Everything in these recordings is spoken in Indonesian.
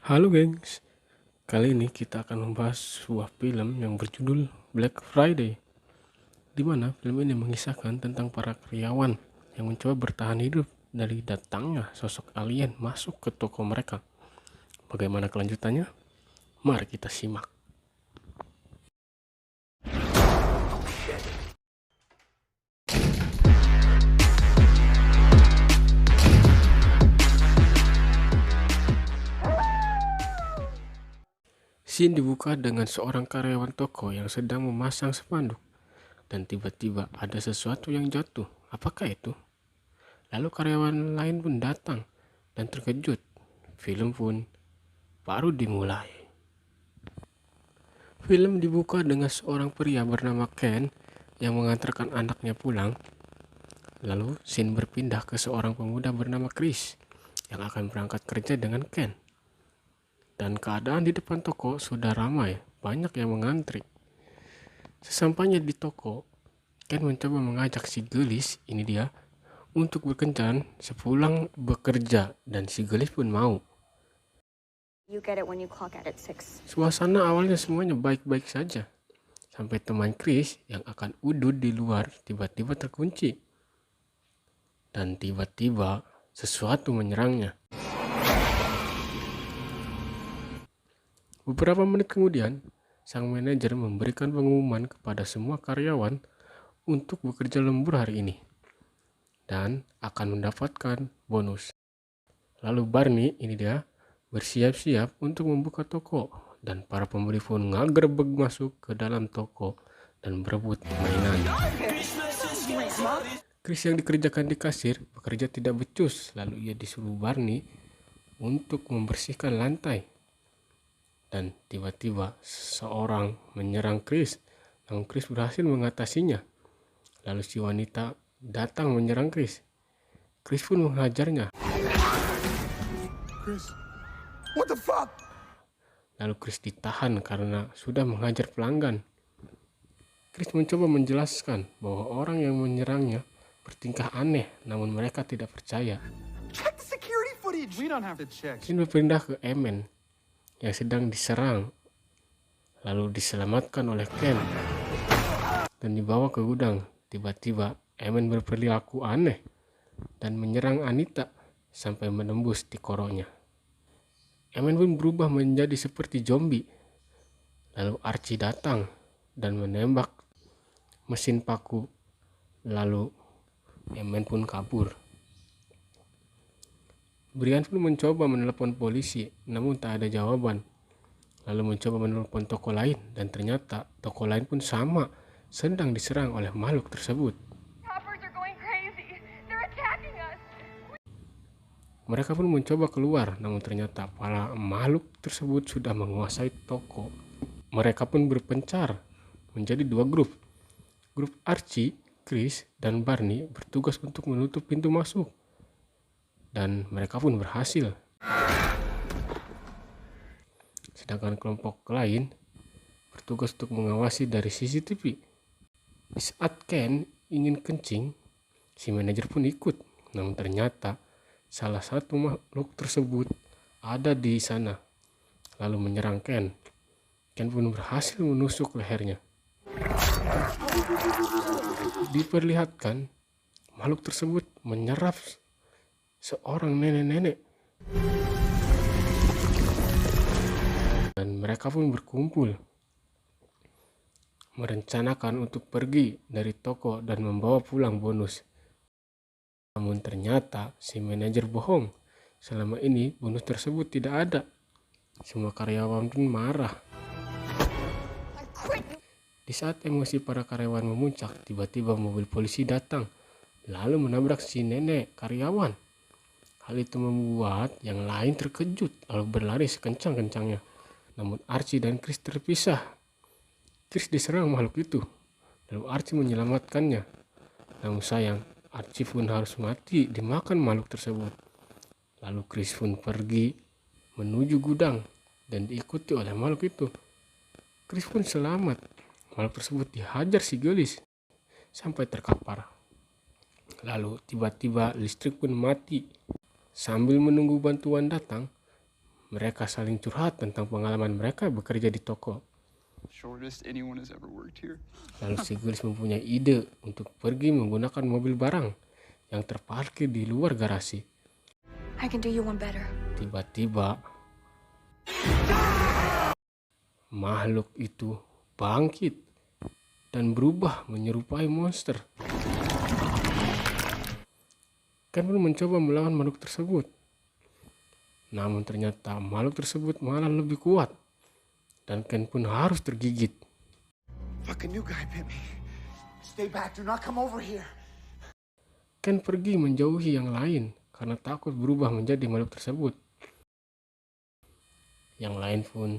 Halo gengs, kali ini kita akan membahas sebuah film yang berjudul Black Friday, di mana film ini mengisahkan tentang para karyawan yang mencoba bertahan hidup dari datangnya sosok alien masuk ke toko mereka. Bagaimana kelanjutannya? Mari kita simak. Scene dibuka dengan seorang karyawan toko yang sedang memasang spanduk, dan tiba-tiba ada sesuatu yang jatuh. Apakah itu? Lalu karyawan lain pun datang dan terkejut. Film pun baru dimulai. Film dibuka dengan seorang pria bernama Ken yang mengantarkan anaknya pulang. Lalu scene berpindah ke seorang pemuda bernama Chris yang akan berangkat kerja dengan Ken. Dan keadaan di depan toko sudah ramai, banyak yang mengantri. Sesampainya di toko, Ken mencoba mengajak si gelis, ini dia, untuk berkencan sepulang bekerja, dan si gelis pun mau. You get it when you clock out at 6. Suasana awalnya semuanya baik-baik saja, sampai teman Chris yang akan udut di luar tiba-tiba terkunci. Dan tiba-tiba sesuatu menyerangnya. Beberapa menit kemudian, sang manajer memberikan pengumuman kepada semua karyawan untuk bekerja lembur hari ini dan akan mendapatkan bonus. Lalu Barney, ini dia, bersiap-siap untuk membuka toko, dan para pembeli pun ngagerbeg masuk ke dalam toko dan berebut mainan. Chris yang dikerjakan di kasir bekerja tidak becus, lalu ia disuruh Barney untuk membersihkan lantai. Dan tiba-tiba seorang menyerang Chris, namun Chris berhasil mengatasinya. Lalu si wanita datang menyerang Chris. Chris pun menghajarnya. Chris, what the fuck? Lalu Chris ditahan karena sudah menghajar pelanggan. Chris mencoba menjelaskan bahwa orang yang menyerangnya bertingkah aneh, namun mereka tidak percaya. Check the security footage. We don't have to check. Scene berpindah ke Emen yang sedang diserang, lalu diselamatkan oleh Ken dan dibawa ke gudang. Tiba-tiba Emen berperilaku aneh dan menyerang Anita sampai menembus di koronya. Emen pun berubah menjadi seperti zombie. Lalu Archie datang dan menembak mesin paku. Lalu Emen pun kabur. Brian pun mencoba menelepon polisi, namun tak ada jawaban. Lalu mencoba menelepon toko lain, dan ternyata toko lain pun sama, sedang diserang oleh makhluk tersebut. Coppers are going crazy. They're attacking us. Mereka pun mencoba keluar, namun ternyata para makhluk tersebut sudah menguasai toko. Mereka pun berpencar menjadi dua grup. Grup Archie, Chris, dan Barney bertugas untuk menutup pintu masuk. Dan mereka pun berhasil. Sedangkan kelompok lain bertugas untuk mengawasi dari CCTV. Di saat Ken ingin kencing, si manajer pun ikut. Namun ternyata salah satu makhluk tersebut ada di sana, lalu menyerang Ken. Ken pun berhasil menusuk lehernya. Diperlihatkan makhluk tersebut menyerap seorang nenek-nenek. Dan mereka pun berkumpul merencanakan untuk pergi dari toko dan membawa pulang bonus. Namun ternyata si manajer bohong. Selama ini bonus tersebut tidak ada. Semua karyawan pun marah. Di saat emosi para karyawan memuncak, tiba-tiba mobil polisi datang lalu menabrak si nenek karyawan. Hal itu membuat yang lain terkejut lalu berlari sekencang-kencangnya. Namun Archie dan Chris terpisah. Chris diserang makhluk itu, lalu Archie menyelamatkannya. Namun sayang, Archie pun harus mati dimakan makhluk tersebut. Lalu Chris pun pergi menuju gudang dan diikuti oleh makhluk itu. Chris pun selamat. Makhluk tersebut dihajar si gelis sampai terkapar. Lalu tiba-tiba listrik pun mati. Sambil menunggu bantuan datang, mereka saling curhat tentang pengalaman mereka bekerja di toko. Shortest anyone has ever worked here. Lalu si Gulis mempunyai ide untuk pergi menggunakan mobil barang yang terparkir di luar garasi. I can do you one better. Tiba-tiba makhluk itu bangkit dan berubah menyerupai monster. Ken pun mencoba melawan makhluk tersebut. Namun ternyata makhluk tersebut malah lebih kuat dan Ken pun harus tergigit. Fucking new guy bit me. Stay back. Do not come over here. Ken pergi menjauhi yang lain karena takut berubah menjadi makhluk tersebut. Yang lain pun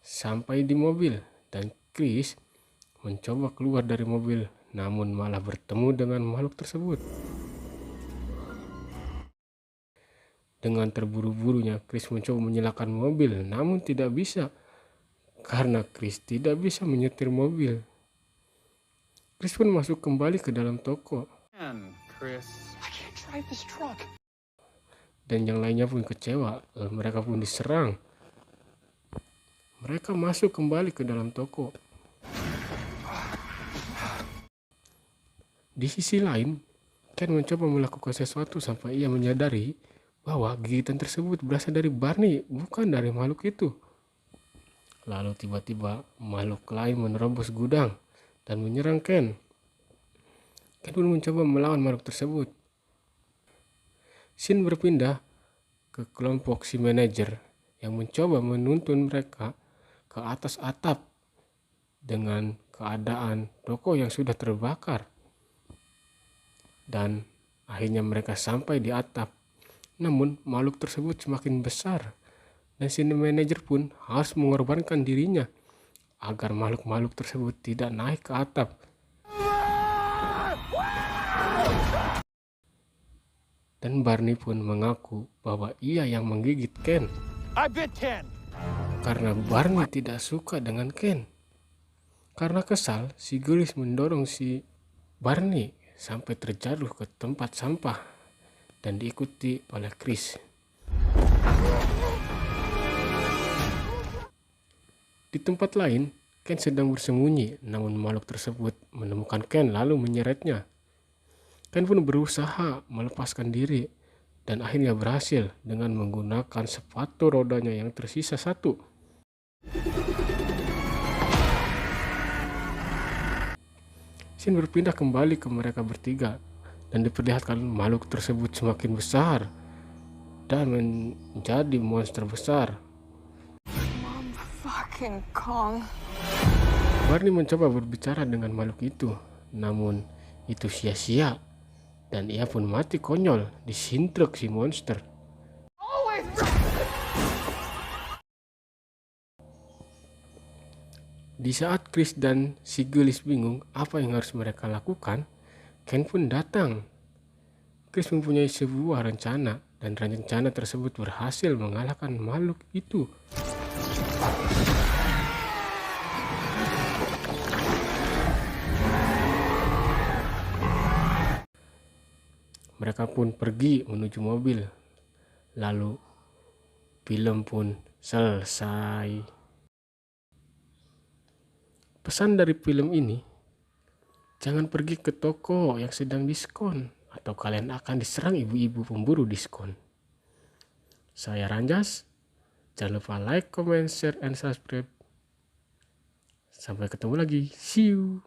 sampai di mobil dan Chris mencoba keluar dari mobil namun malah bertemu dengan makhluk tersebut. Dengan terburu-burunya Chris mencoba menyalakan mobil namun tidak bisa karena Chris tidak bisa menyetir mobil. Chris pun masuk kembali ke dalam toko. Man, Chris. I can't drive this truck. Dan yang lainnya pun kecewa, lalu mereka pun diserang. Mereka masuk kembali ke dalam toko. Di sisi lain, Ken mencoba melakukan sesuatu sampai ia menyadari bahwa gigitan tersebut berasal dari Barney, bukan dari makhluk itu. Lalu tiba-tiba makhluk lain menerobos gudang dan menyerang Ken. Ken pun mencoba melawan makhluk tersebut. Scene berpindah ke kelompok si manajer yang mencoba menuntun mereka ke atas atap dengan keadaan toko yang sudah terbakar. Dan akhirnya mereka sampai di atap. Namun makhluk tersebut semakin besar dan si manajer pun harus mengorbankan dirinya agar makhluk-makhluk tersebut tidak naik ke atap. Dan Barney pun mengaku bahwa ia yang menggigit Ken. I bit Ken. Karena Barney tidak suka dengan Ken. Karena kesal, si Gulis mendorong si Barney sampai terjatuh ke tempat sampah dan diikuti oleh Chris. Di tempat lain, Ken sedang bersembunyi, namun makhluk tersebut menemukan Ken lalu menyeretnya. Ken pun berusaha melepaskan diri dan akhirnya berhasil dengan menggunakan sepatu rodanya yang tersisa satu. Scene berpindah kembali ke mereka bertiga dan diperlihatkan makhluk tersebut semakin besar dan menjadi monster besar. Mom fucking Kong. Barney mencoba berbicara dengan makhluk itu, namun itu sia-sia dan ia pun mati konyol disintrek si monster. Di saat Chris dan si Gulis bingung apa yang harus mereka lakukan, Ken pun datang. Chris mempunyai sebuah rencana dan rencana tersebut berhasil mengalahkan makhluk itu. Mereka pun pergi menuju mobil. Lalu film pun selesai. Pesan dari film ini, jangan pergi ke toko yang sedang diskon atau kalian akan diserang ibu-ibu pemburu diskon. Saya Ranjas, jangan lupa like, comment, share, and subscribe. Sampai ketemu lagi, see you.